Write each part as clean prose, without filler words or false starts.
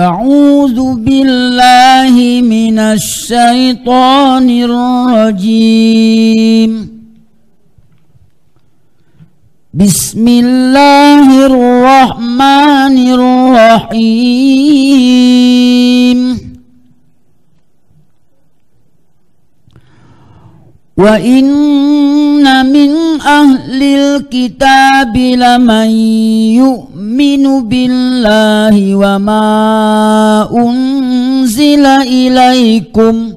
أعوذ بالله من الشيطان الرجيم. بسم الله الرحمن الرحيم. وإن من أهل الكتاب لمن يؤمن بالله وما أنزل إليكم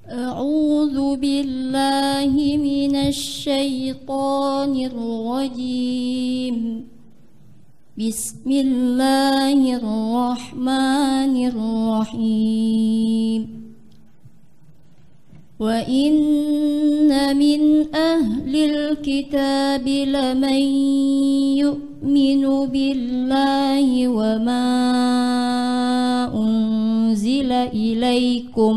أعوذ بالله من الشيطان الرجيم. بسم الله الرحمن الرحيم. وإن من أهل الكتاب لمن يؤمن بالله وما أنزل إليكم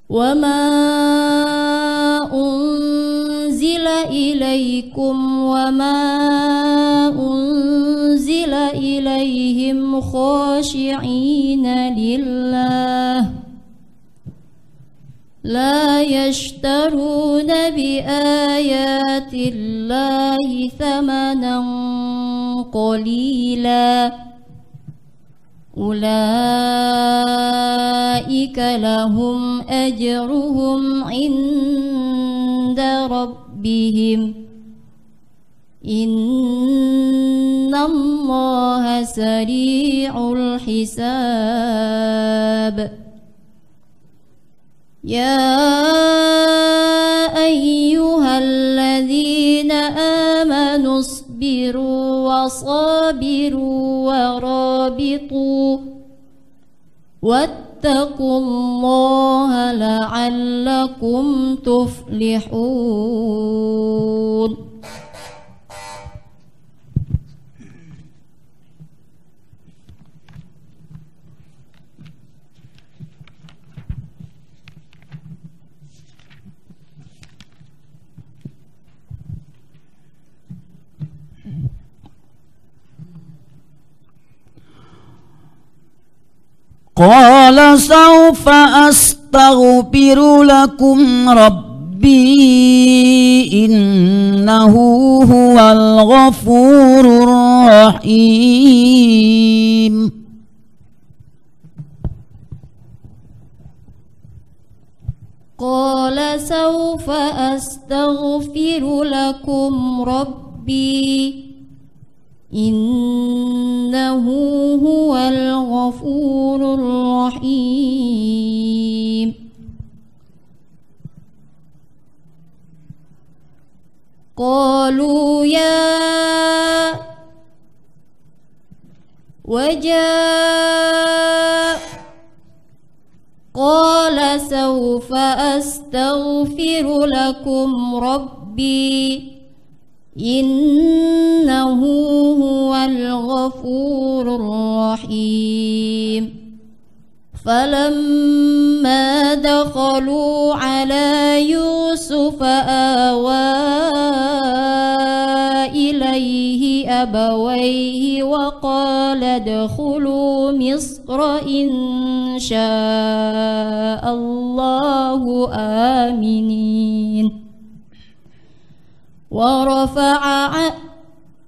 وما أنزل إليهم خاشعين لله لا يشترون بآيات الله ثمنا قليلا أولئك لهم أجرهم عند ربهم إن الله سريع الحساب. يا أيها الذين آمنوا اصبروا وصابروا ورابطوا واتقوا الله لعلكم تفلحون. قال سوف أستغفر لكم ربي إنه هو الغفور الرحيم. قال سوف أستغفر لكم ربي إنه هو الغفور الرحيم. قالوا قال سوف أستغفر لكم ربي إنه هو الغفور الرحيم. فلما دخلوا على يوسف آوى إليه أبويه وقال ادخلوا مصر إن شاء الله آمنين.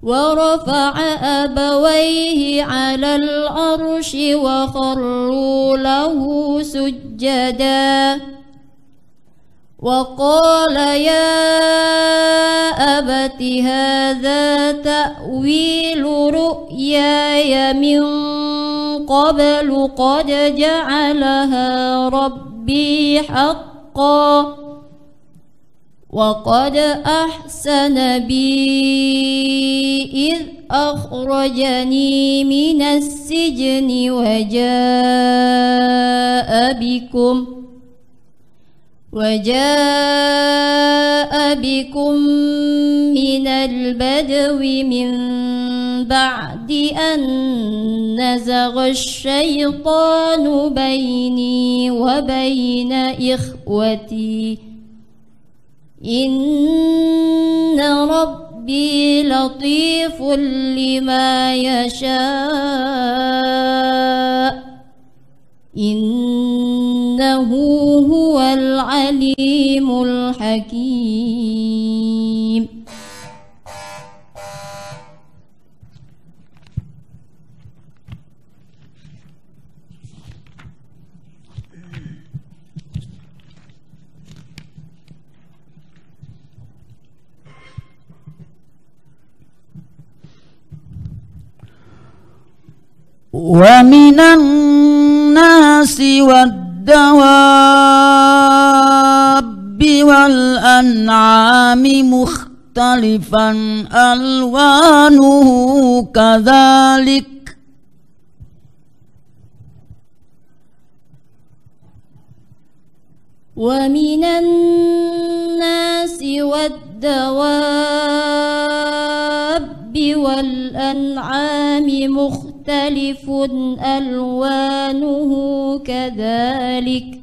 ورفع أبويه على العرش وخروا له سجدا وقال يا أبت هذا تأويل رؤياي من قبل قد جعلها ربي حقا وقد أحسن بي إذ أخرجني من السجن وجاء بكم من البدو من بعد أن نزغ الشيطان بيني وبين إخوتي إن ربي ربي لطيف لما يشاء إنه هو العليم الحكيم. ومن الناس والدواب والأنعام مختلفا ألوانه كذلك ومن الناس والدواب والأنعام مختلف ألوانه كذلك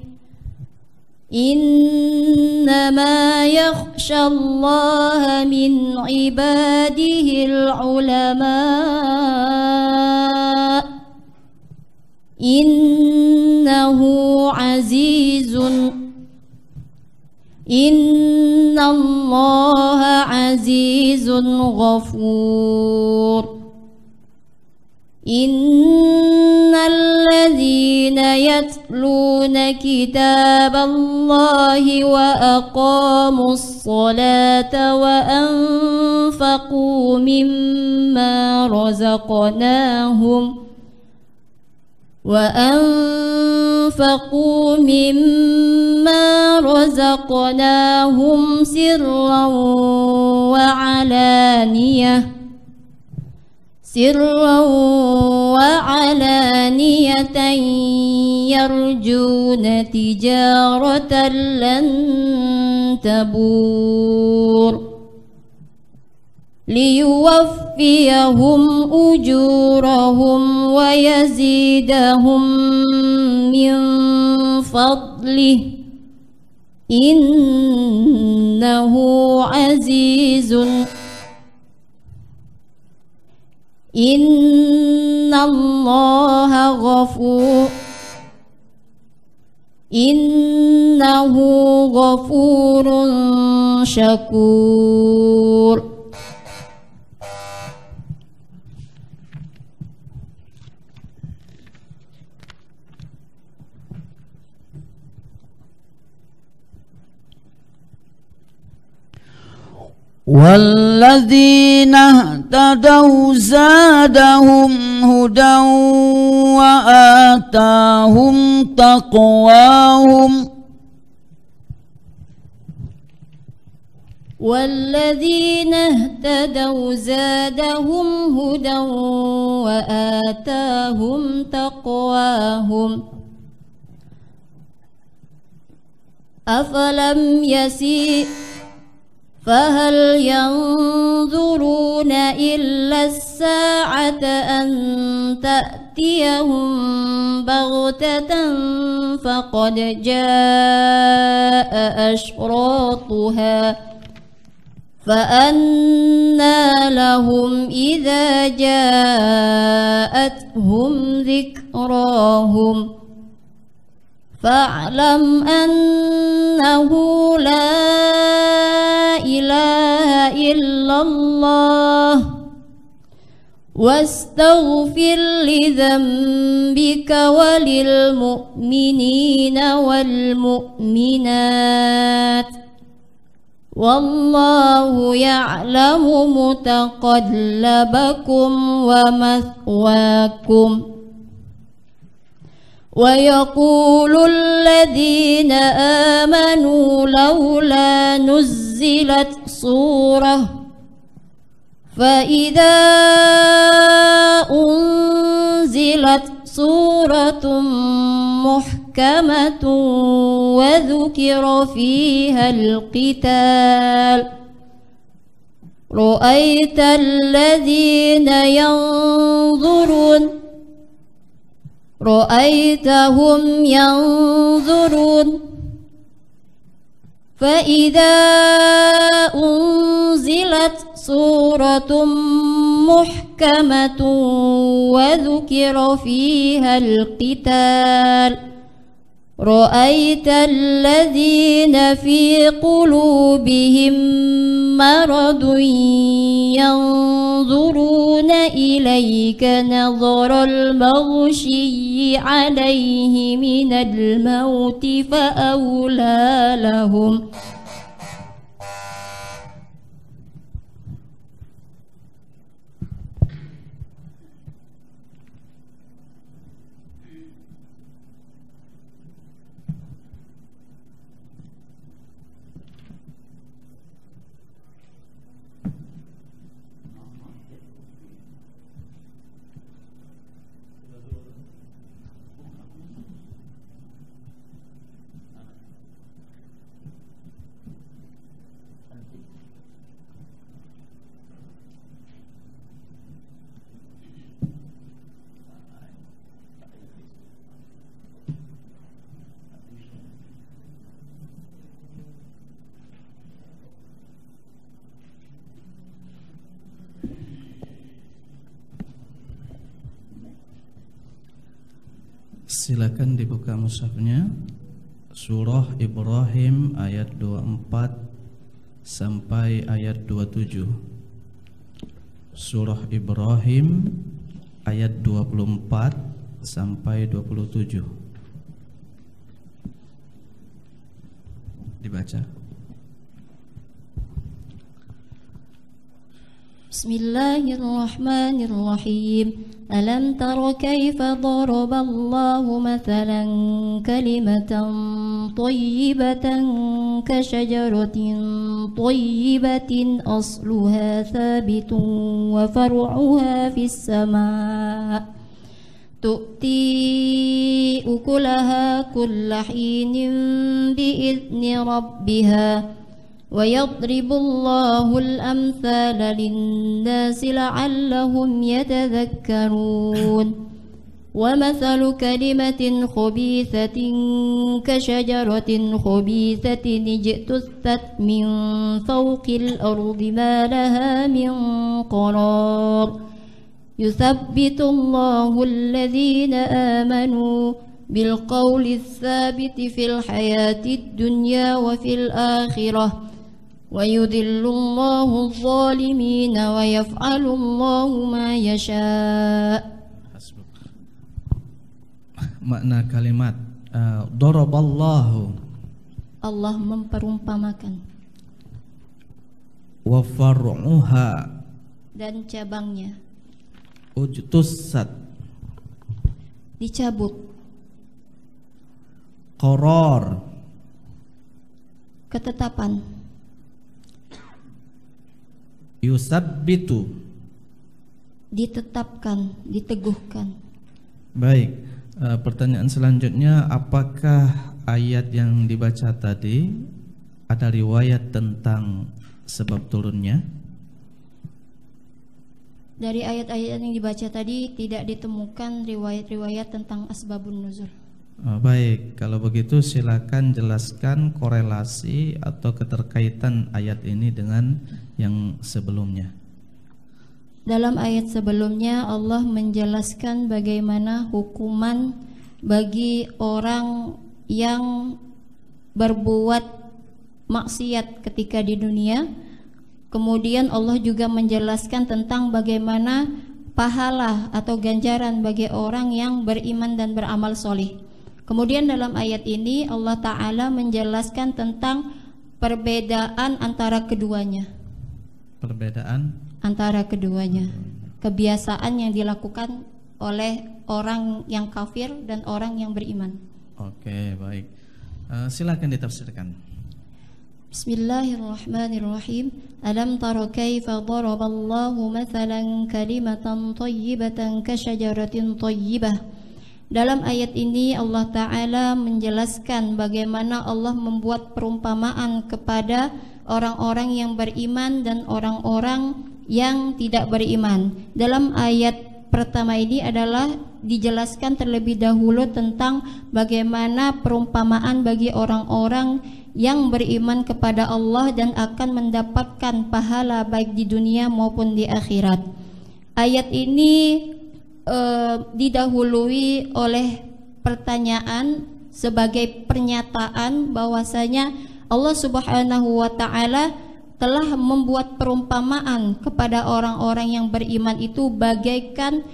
إنما يخشى الله من عباده العلماء إن الله عزيز غفور. إن الذين يتلون كتاب الله وأقاموا الصلاة وأنفقوا مما رزقناهم سرا وعلانية يرجون تجارة لن تبور ليوفيهم أجورهم ويزيدهم من فضله إنه إن الله إنه غفور شكور. والذين اهتدوا زادهم هدى وآتاهم تقواهم والذين اهتدوا زادهم هدى وآتاهم تقواهم أفلم فهل ينظرون إلا الساعة أن تأتيهم بغتة فقد جاء أشراطها فأنى لهم إذا جاءتهم ذكراهم فاعلم أنه لا إله إلا الله واستغفر لذنبك وللمؤمنين والمؤمنات والله يعلم متقلبكم ومثواكم. ويقول الذين آمنوا لولا نزلت سورة فإذا أنزلت سورة محكمة وذكر فيها القتال رأيت الذين رأيتهم ينظرون فإذا أنزلت سورة محكمة وذكر فيها القتال رأيت الذين في قلوبهم مرض ينظرون إليك نظر المغشي عليه من الموت فأولى لهم. Silakan dibuka mushafnya. Surah Ibrahim ayat 24 sampai ayat 27. Surah Ibrahim ayat 24 sampai 27. Dibaca. Bismillahirrahmanirrahim. Alam tara kaifa daraballahu mathalan kalimatan thayyibatan kasyajaratin thayyibatin asluha thabitun wa far'uha fis sama' tu'ti ukulaha kulla hinin bi'izni rabbiha ويضرب الله الأمثال للناس لعلهم يتذكرون ومثل كلمة خبيثة كشجرة خبيثة اجتثت من فوق الأرض ما لها من قرار يثبت الله الذين آمنوا بالقول الثابت في الحياة الدنيا وفي الآخرة ويذل الله الظالمين ويفعل الله ما يشاء. Makna kalimat daraballahu, Allah memperumpamakan, wa far'uha, dan cabangnya, ujtussat, dicabut, qarar, ketetapan, yusabbitu, ditetapkan, diteguhkan. Baik, pertanyaan selanjutnya, apakah ayat yang dibaca tadi ada riwayat tentang sebab turunnya? Dari ayat-ayat yang dibaca tadi tidak ditemukan riwayat-riwayat tentang asbabun nuzul. Baik, kalau begitu silakan jelaskan korelasi atau keterkaitan ayat ini dengan yang sebelumnya. Dalam ayat sebelumnya Allah menjelaskan bagaimana hukuman bagi orang yang berbuat maksiat ketika di dunia. Kemudian Allah juga menjelaskan tentang bagaimana pahala atau ganjaran bagi orang yang beriman dan beramal soleh. Kemudian dalam ayat ini Allah Ta'ala menjelaskan tentang perbedaan antara keduanya. Perbedaan antara keduanya, kebiasaan yang dilakukan oleh orang yang kafir dan orang yang beriman. Oke, baik. Silakan ditafsirkan. Bismillahirrahmanirrahim. Alam tara kaifa daraballahu mathalan kalimatan thayyibatan kasyajaratin thayyibah. Dalam ayat ini Allah Ta'ala menjelaskan bagaimana Allah membuat perumpamaan kepada orang-orang yang beriman dan orang-orang yang tidak beriman. Dalam ayat pertama ini adalah dijelaskan terlebih dahulu tentang bagaimana perumpamaan bagi orang-orang yang beriman kepada Allah dan akan mendapatkan pahala baik di dunia maupun di akhirat. Ayat ini didahului oleh pertanyaan sebagai pernyataan bahwasanya Allah Subhanahu wa taala telah membuat perumpamaan kepada orang-orang yang beriman itu bagaikan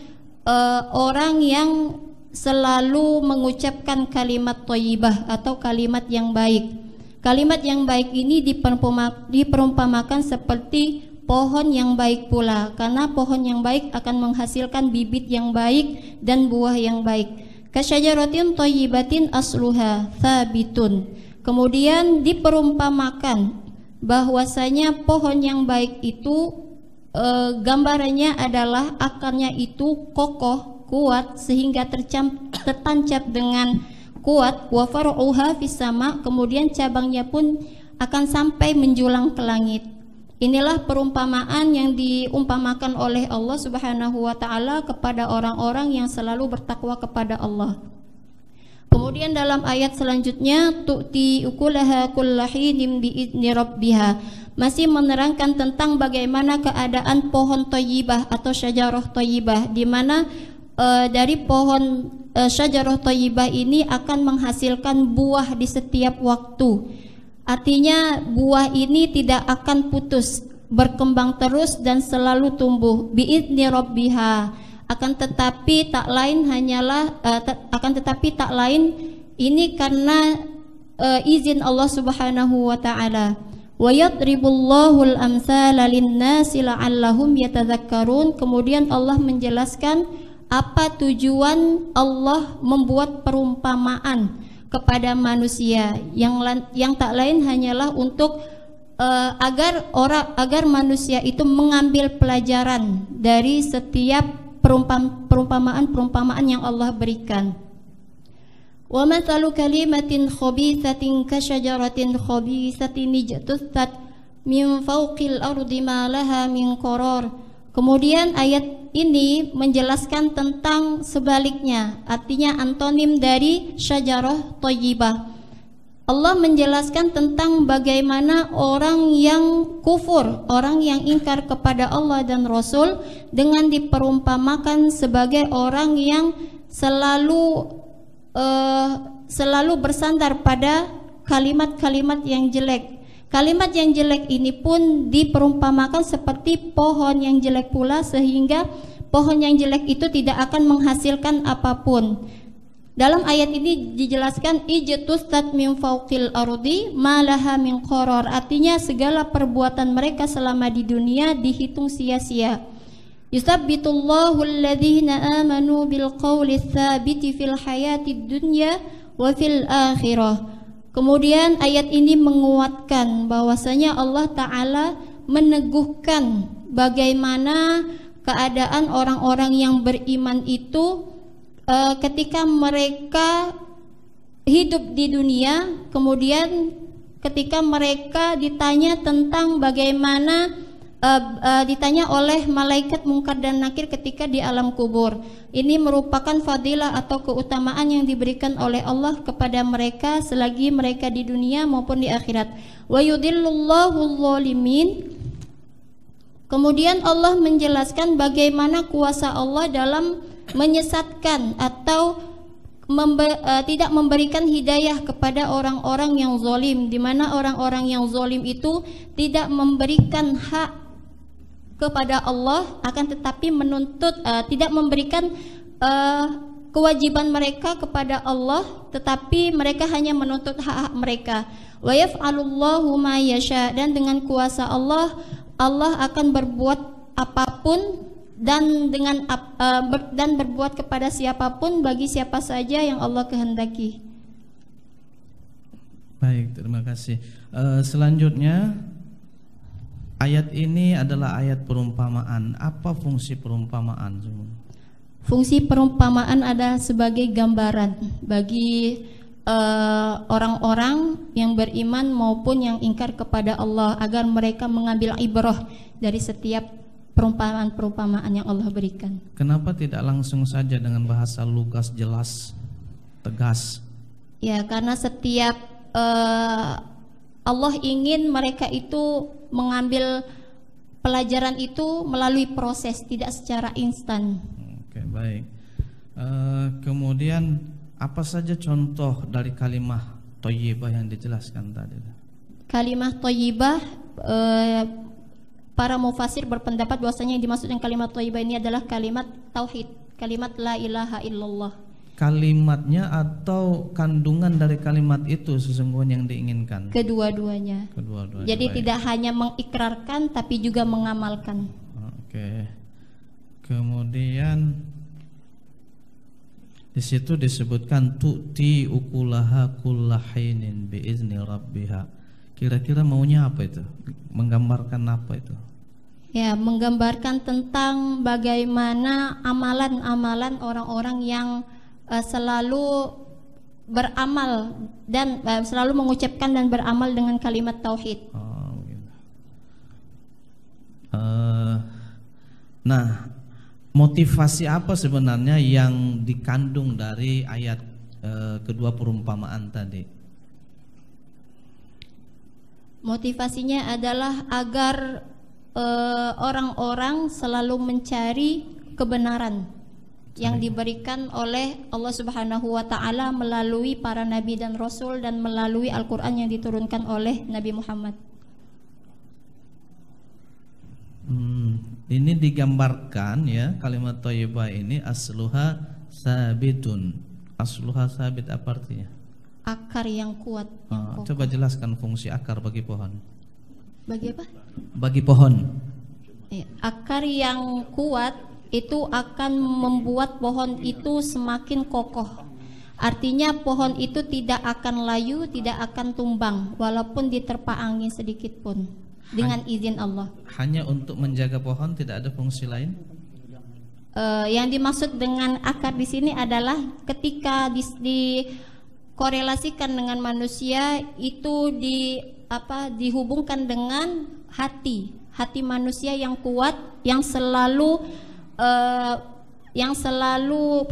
orang yang selalu mengucapkan kalimat thayyibah atau kalimat yang baik. Kalimat yang baik ini diperumpamakan seperti pohon yang baik pula, karena pohon yang baik akan menghasilkan bibit yang baik dan buah yang baik. Kasyajaratin thayyibatin asluha tsabitun. Kemudian diperumpamakan bahwasanya pohon yang baik itu gambarannya adalah akarnya itu kokoh, kuat sehingga tertancap dengan kuat, wa far'uha fis sama, kemudian cabangnya pun akan sampai menjulang ke langit. Inilah perumpamaan yang diumpamakan oleh Allah Subhanahu wa taala kepada orang-orang yang selalu bertakwa kepada Allah. Kemudian dalam ayat selanjutnya, tu'ti ukulaha kullahinin bi'izni rabbiha, masih menerangkan tentang bagaimana keadaan pohon thayyibah atau syajarah thayyibah, di mana dari pohon syajarah thayyibah ini akan menghasilkan buah di setiap waktu. Artinya buah ini tidak akan putus, berkembang terus dan selalu tumbuh bi'izni rabbiha. Akan tetapi tak lain ini karena izin Allah Subhanahu wa taala. Wa yadribullahul amsala lin-nasi la'allahum yatadzakkarun. Kemudian Allah menjelaskan apa tujuan Allah membuat perumpamaan kepada manusia yang tak lain hanyalah untuk agar manusia itu mengambil pelajaran dari setiap perumpamaan yang Allah berikan. Wa mathalu kalimatin khabithatin kasyajaratin khabithatin ijtutsat min fawqil ardi ma laha min qarar. Kemudian ayat ini menjelaskan tentang sebaliknya, artinya antonim dari syajarah thayyibah. Allah menjelaskan tentang bagaimana orang yang kufur, orang yang ingkar kepada Allah dan Rasul dengan diperumpamakan sebagai orang yang selalu bersandar pada kalimat-kalimat yang jelek. Kalimat yang jelek ini pun diperumpamakan seperti pohon yang jelek pula, sehingga pohon yang jelek itu tidak akan menghasilkan apapun. Dalam ayat ini dijelaskan ijtustat min fawqil ardi ma laha min qarar, artinya segala perbuatan mereka selama di dunia dihitung sia-sia. Yusabbitullahu alladhina amanu bil qawli tsabiti fil hayatid dunya wa fil akhirah. Kemudian ayat ini menguatkan bahwasanya Allah Ta'ala meneguhkan bagaimana keadaan orang-orang yang beriman itu ketika mereka hidup di dunia, kemudian ketika mereka ditanya tentang bagaimana ditanya oleh malaikat Munkar dan Nakir ketika di alam kubur. Ini merupakan fadilah atau keutamaan yang diberikan oleh Allah kepada mereka selagi mereka di dunia maupun di akhirat. Wa yudhillullahu dzalimin. Kemudian Allah menjelaskan bagaimana kuasa Allah dalam menyesatkan atau tidak memberikan hidayah kepada orang-orang yang zalim, di mana orang-orang yang zalim itu tidak memberikan hak kepada Allah, akan tetapi tidak memberikan kewajiban mereka kepada Allah, tetapi mereka hanya menuntut hak-hak mereka. Wa yaf'alullahu ma yasha, dan dengan kuasa Allah akan berbuat apapun dan berbuat kepada siapapun bagi siapa saja yang Allah kehendaki. Baik, terima kasih. Selanjutnya ayat ini adalah ayat perumpamaan. Apa fungsi perumpamaan? Fungsi perumpamaan adalah sebagai gambaran bagi orang-orang yang beriman maupun yang ingkar kepada Allah, agar mereka mengambil ibrah dari setiap perumpamaan yang Allah berikan. Kenapa tidak langsung saja dengan bahasa lugas, jelas, tegas? Ya, karena setiap Allah ingin mereka itu mengambil pelajaran itu melalui proses, tidak secara instan. Oke, baik. Kemudian apa saja contoh dari kalimah thayyibah yang dijelaskan tadi? Kalimah thayyibah, para mufasir berpendapat bahwasanya yang dimaksud dengan kalimat thayyibah ini adalah kalimat tauhid, kalimat la ilaha illallah. Kalimatnya atau kandungan dari kalimat itu sesungguhnya yang diinginkan? Kedua-duanya. Jadi baik. tidak hanya mengikrarkan tapi juga mengamalkan. Oke. Kemudian di situ disebutkan tu'ti ukulaha kullahinin biizni rabbiha. Kira-kira maunya apa itu? Menggambarkan apa itu? Ya, menggambarkan tentang bagaimana amalan-amalan orang-orang yang selalu beramal dan selalu mengucapkan dan beramal dengan kalimat tauhid. Nah, motivasi apa sebenarnya yang dikandung dari ayat kedua perumpamaan tadi? Motivasinya adalah agar orang-orang selalu mencari kebenaran yang diberikan oleh Allah Subhanahu wa taala melalui para nabi dan rasul dan melalui Al-Qur'an yang diturunkan oleh Nabi Muhammad. Ini digambarkan ya, kalimat thayyibah ini asluha sabitun. Asluha sabit apa artinya? Akar yang kuat. Coba jelaskan fungsi akar bagi pohon. Bagi apa? Bagi pohon. Akar yang kuat itu akan membuat pohon itu semakin kokoh. Artinya pohon itu tidak akan layu, tidak akan tumbang walaupun diterpa angin sedikit pun dengan izin Allah. Hanya untuk menjaga pohon, tidak ada fungsi lain? Yang dimaksud dengan akar di sini adalah ketika dikorelasikan dengan manusia itu dihubungkan dengan hati manusia yang kuat, yang selalu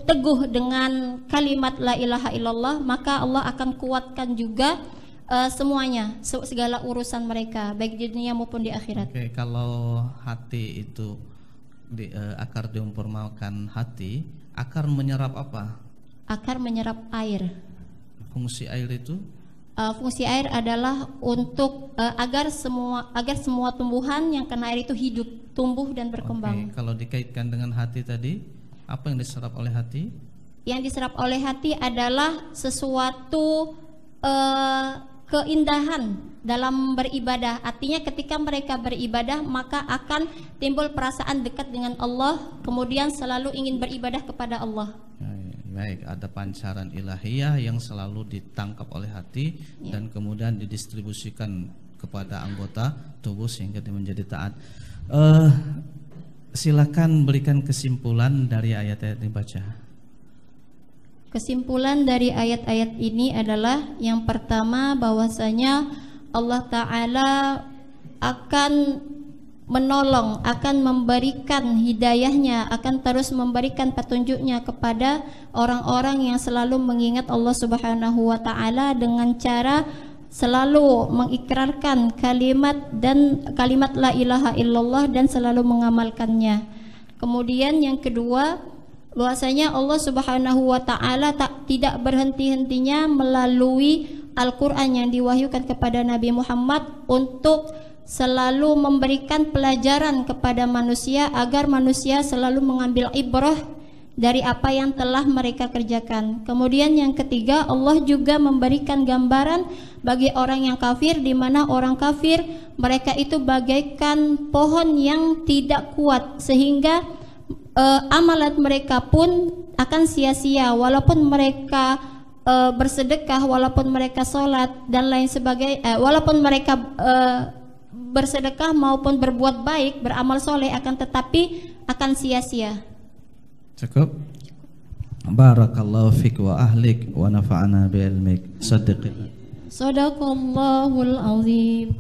teguh dengan kalimat la ilaha illallah, maka Allah akan kuatkan juga semuanya, segala urusan mereka baik di dunia maupun di akhirat. Oke, kalau hati itu akar diumpamakan hati, akar menyerap apa? Akar menyerap air. Fungsi air itu? Fungsi air adalah untuk agar semua tumbuhan yang kena air itu hidup, tumbuh dan berkembang. Oke, kalau dikaitkan dengan hati tadi, apa yang diserap oleh hati? Yang diserap oleh hati adalah sesuatu keindahan dalam beribadah. Artinya ketika mereka beribadah maka akan timbul perasaan dekat dengan Allah, kemudian selalu ingin beribadah kepada Allah. Baik, ada pancaran ilahiyah yang selalu ditangkap oleh hati dan kemudian didistribusikan kepada anggota tubuh sehingga dia menjadi taat. Silakan berikan kesimpulan dari ayat-ayat dibaca. Kesimpulan dari ayat-ayat ini adalah yang pertama, bahwasanya Allah Ta'ala akan menolong, akan memberikan hidayahnya, akan terus memberikan petunjuknya kepada orang-orang yang selalu mengingat Allah Subhanahu wa Ta'ala dengan cara selalu mengikrarkan kalimat la ilaha illallah dan selalu mengamalkannya. Kemudian yang kedua, bahwasanya Allah Subhanahu wa Ta'ala tidak berhenti-hentinya melalui Al-Quran yang diwahyukan kepada Nabi Muhammad untuk selalu memberikan pelajaran kepada manusia agar manusia selalu mengambil ibrah dari apa yang telah mereka kerjakan. Kemudian yang ketiga, Allah juga memberikan gambaran bagi orang yang kafir, di mana orang kafir mereka itu bagaikan pohon yang tidak kuat, sehingga amalan mereka pun akan sia-sia walaupun mereka bersedekah, walaupun mereka sholat dan lain sebagainya, walaupun mereka bersedekah maupun berbuat baik, beramal soleh, akan tetapi akan sia-sia. Cukup. Barakallahu fik wa ahlik wa nafa'ana bi ilmik. Sadaqallahul azim.